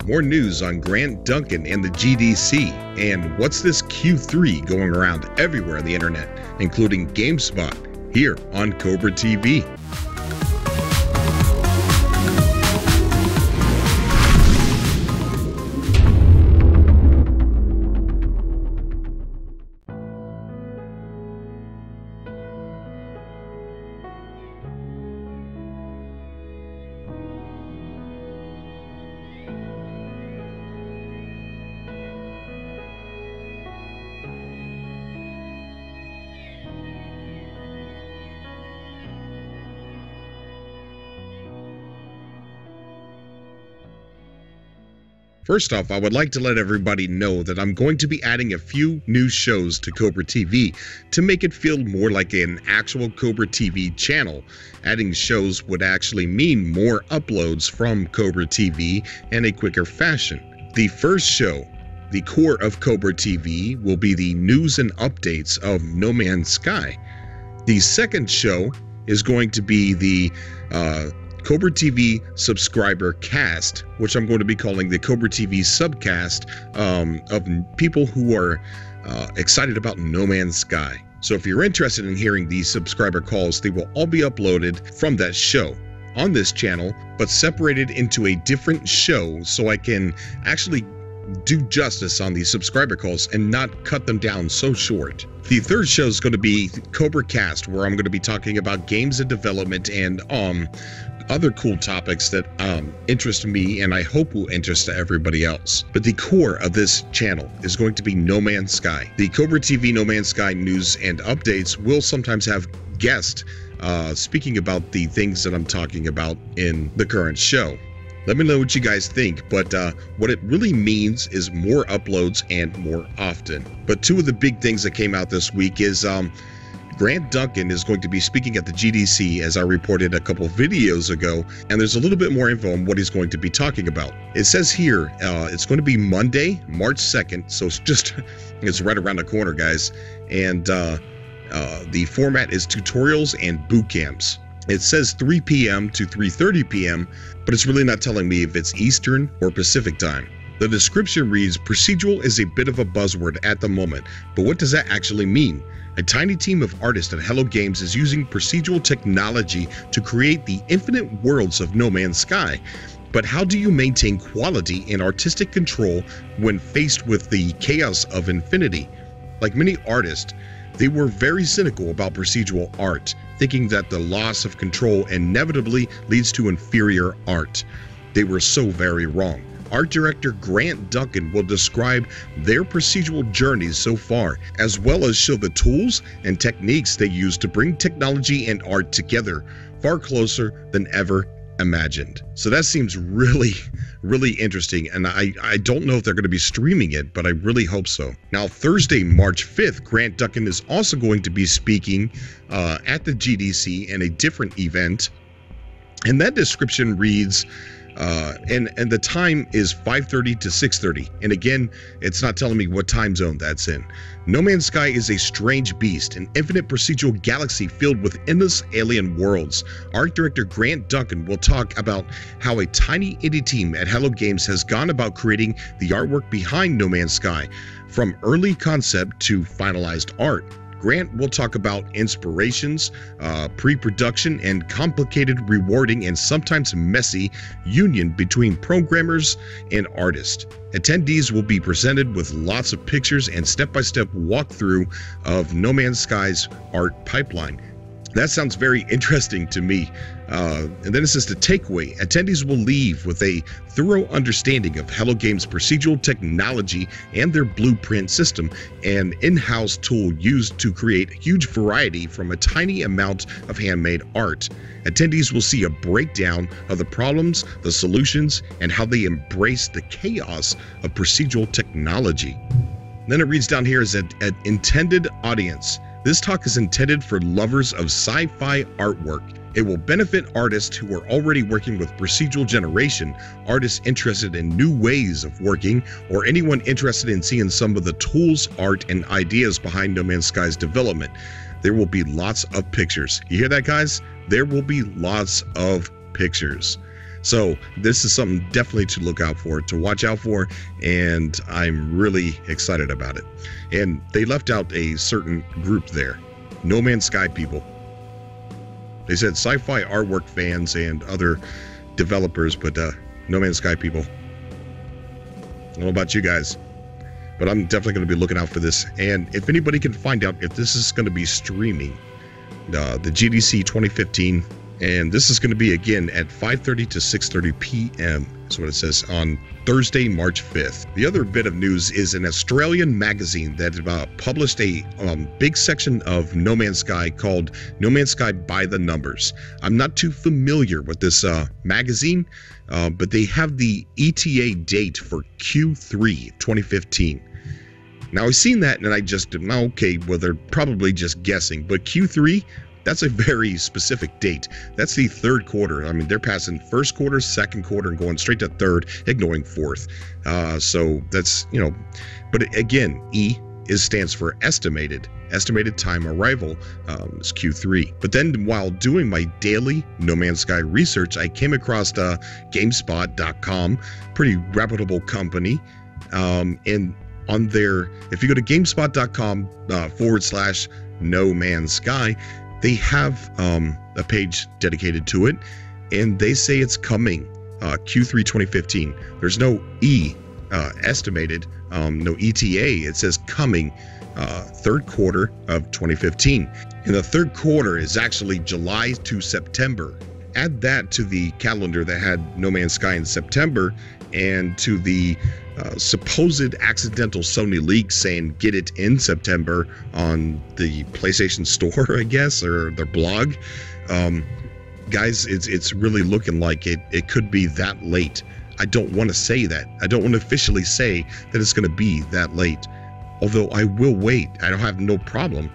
more news on Grant Duncan and the GDC, and what's this Q3 going around everywhere on the internet, including GameSpot, here on Cobra TV. First off, I would like to let everybody know that I'm going to be adding a few new shows to Cobra TV to make it feel more like an actual Cobra TV channel. Adding shows would actually mean more uploads from Cobra TV in a quicker fashion. The first show, the core of Cobra TV, will be the news and updates of No Man's Sky. The second show is going to be the Cobra TV subscriber cast, which I'm going to be calling the Cobra TV subcast of people who are excited about No Man's Sky. So if you're interested in hearing these subscriber calls, they will all be uploaded from that show on this channel, but separated into a different show so I can actually do justice on these subscriber calls and not cut them down so short. The third show is going to be Cobra Cast, where I'm going to be talking about games in development and other cool topics that interest me and I hope will interest everybody else. But the core of this channel is going to be No Man's Sky. The Cobra TV No Man's Sky news and updates will sometimes have guests speaking about the things that I'm talking about in the current show. Let me know what you guys think, but what it really means is more uploads and more often. But two of the big things that came out this week is Grant Duncan is going to be speaking at the GDC, as I reported a couple videos ago, and there's a little bit more info on what he's going to be talking about. It says here it's going to be Monday, March 2nd, so it's right around the corner, guys, and the format is tutorials and boot camps. It says 3 p.m. to 3:30 p.m., but it's really not telling me if it's Eastern or Pacific time. The description reads, "Procedural is a bit of a buzzword at the moment, but what does that actually mean? A tiny team of artists at Hello Games is using procedural technology to create the infinite worlds of No Man's Sky. But how do you maintain quality and artistic control when faced with the chaos of infinity?" Like many artists, they were very cynical about procedural art, thinking that the loss of control inevitably leads to inferior art. They were so very wrong. Art director Grant Duncan will describe their procedural journeys so far, as well as show the tools and techniques they use to bring technology and art together far closer than ever imagined. So that seems really interesting, and I don't know if they're going to be streaming it, but I really hope so. Now, Thursday, March 5th, Grant Duncan is also going to be speaking at the GDC in a different event, and that description reads, and the time is 5:30 to 6:30, and again, it's not telling me what time zone that's in. No Man's Sky is a strange beast, an infinite procedural galaxy filled with endless alien worlds. Art director Grant Duncan will talk about how a tiny indie team at Hello Games has gone about creating the artwork behind No Man's Sky, from early concept to finalized art. Grant will talk about inspirations, pre-production, and complicated, rewarding, and sometimes messy union between programmers and artists. Attendees will be presented with lots of pictures and step-by-step walkthrough of No Man's Sky's art pipeline. That sounds very interesting to me. And then it says the takeaway. Attendees will leave with a thorough understanding of Hello Games' procedural technology and their blueprint system, an in-house tool used to create huge variety from a tiny amount of handmade art. Attendees will see a breakdown of the problems, the solutions, and how they embrace the chaos of procedural technology. Then it reads down here as an intended audience. This talk is intended for lovers of sci-fi artwork. It will benefit artists who are already working with procedural generation, artists interested in new ways of working, or anyone interested in seeing some of the tools, art, and ideas behind No Man's Sky's development. There will be lots of pictures. You hear that, guys? There will be lots of pictures. So this is something definitely to look out for, to watch out for, and I'm really excited about it. And they left out a certain group there, No Man's Sky people. They said sci-fi artwork fans and other developers, but No Man's Sky people. I don't know about you guys, but I'm definitely going to be looking out for this. And if anybody can find out if this is going to be streaming, the GDC 2015, and this is going to be again at 5:30 to 6:30 p.m. That's what it says on Thursday, March 5th. The other bit of news is an Australian magazine that published a big section of No Man's Sky called No Man's Sky by the Numbers. I'm not too familiar with this magazine, but they have the ETA date for Q3 2015. Now I've seen that and I just, okay, well, they're probably just guessing, but Q3, that's a very specific date. That's the third quarter. I mean, they're passing first quarter, second quarter, and going straight to third, ignoring fourth. So that's, but again, E stands for estimated time arrival is Q3. But then while doing my daily No Man's Sky research, I came across GameSpot.com, pretty reputable company, and on their, if you go to GameSpot.com /No Man's Sky, they have a page dedicated to it, and they say it's coming Q3 2015. There's no E estimated, no ETA. It says coming third quarter of 2015. And the third quarter is actually July to September. Add that to the calendar that had No Man's Sky in September, and to the supposed accidental Sony leak saying get it in September on the PlayStation Store, I guess, or their blog. Guys, it's really looking like it could be that late. I don't want to say that. I don't want to officially say that it's going to be that late. Although I will wait. I don't have no problem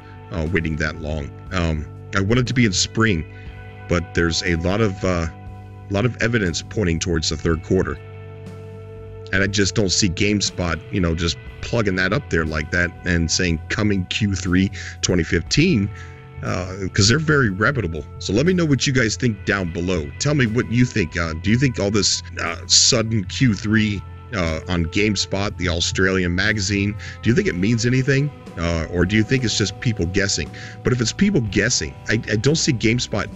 waiting that long. I want it to be in spring, but there's a lot of evidence pointing towards the third quarter. And I just don't see GameSpot, just plugging that up there like that and saying coming Q3 2015, because they're very reputable. So let me know what you guys think down below. Tell me what you think. Do you think all this sudden Q3 on GameSpot, the Australian magazine, do you think it means anything? Or do you think it's just people guessing? But if it's people guessing, I don't see GameSpot,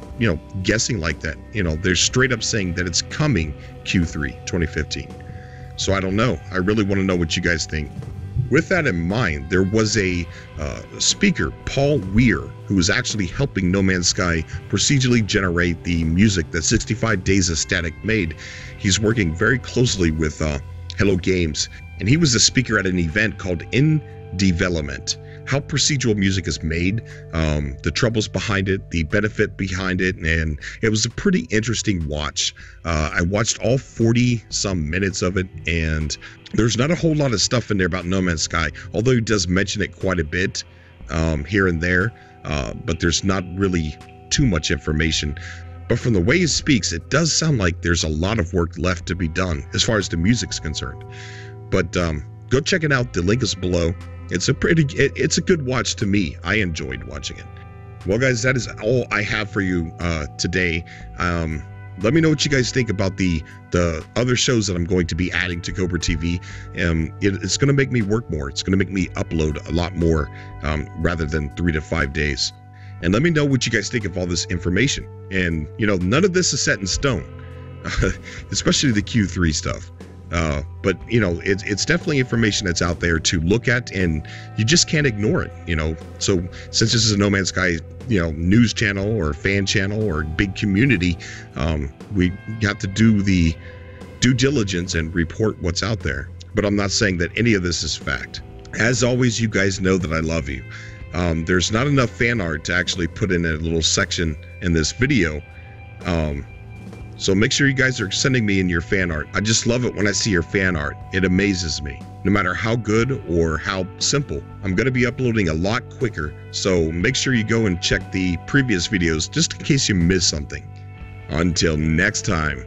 guessing like that. They're straight up saying that it's coming Q3 2015. So I don't know. I really want to know what you guys think. With that in mind, there was a speaker, Paul Weir, who was actually helping No Man's Sky procedurally generate the music that 65 Days of Static made. He's working very closely with Hello Games, and he was a speaker at an event called In Development. How procedural music is made, the troubles behind it, the benefit behind it, and it was a pretty interesting watch. I watched all 40-some minutes of it, and there's not a whole lot of stuff in there about No Man's Sky, although he does mention it quite a bit here and there, but there's not really too much information. But from the way he speaks, it does sound like there's a lot of work left to be done as far as the music's concerned. But go check it out. The link is below. It's a good watch to me. I enjoyed watching it. Well, guys, that is all I have for you today. Let me know what you guys think about the other shows that I'm going to be adding to Cobra TV. It's going to make me work more. It's going to make me upload a lot more rather than 3 to 5 days. And let me know what you guys think of all this information. And, none of this is set in stone, especially the Q3 stuff. But it's definitely information that's out there to look at, and you just can't ignore it. So since this is a No Man's Sky news channel or fan channel or big community, we have to do the due diligence and report what's out there. But I'm not saying that any of this is fact. As always, you guys know that I love you. There's not enough fan art to actually put in a little section in this video. So make sure you guys are sending me in your fan art. I just love it when I see your fan art. It amazes me. No matter how good or how simple, I'm going to be uploading a lot quicker. So make sure you go and check the previous videos just in case you missed something. Until next time.